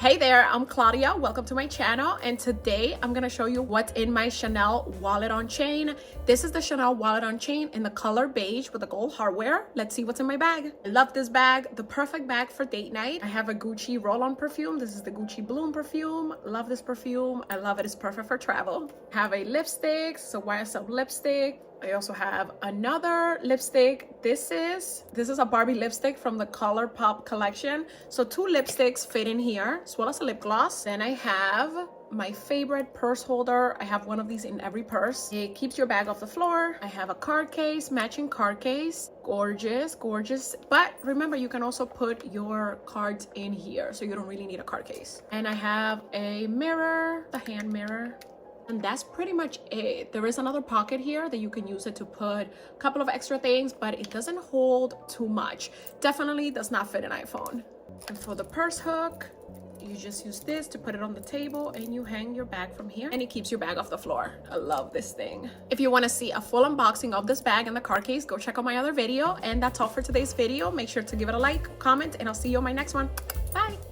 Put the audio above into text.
Hey there, I'm Claudia. Welcome to my channel, and today I'm gonna show you what's in my Chanel wallet on chain. This is the Chanel wallet on chain in the color beige with the gold hardware. Let's see what's in my bag. I love this bag, the perfect bag for date night. I have a Gucci roll-on perfume. This is the Gucci Bloom perfume. Love this perfume. I love it. It's perfect for travel. I have a lipstick, so YSL lipstick. I also have another lipstick. This is a Barbie lipstick from the Color Pop collection. So 2 lipsticks fit in here, as well as a lip gloss. Then I have my favorite purse holder. I have one of these in every purse. It keeps your bag off the floor. I have a card case, matching card case. Gorgeous, gorgeous. But remember, you can also put your cards in here, so you don't really need a card case. And I have a mirror, the hand mirror. And that's pretty much it. There is another pocket here that you can use it to put a couple of extra things, but it doesn't hold too much. Definitely does not fit an iPhone. And for the purse hook, you just use this to put it on the table and you hang your bag from here and it keeps your bag off the floor. I love this thing. If you want to see a full unboxing of this bag and the card case, go check out my other video. And that's all for today's video. Make sure to give it a like, comment, and I'll see you on my next one. Bye.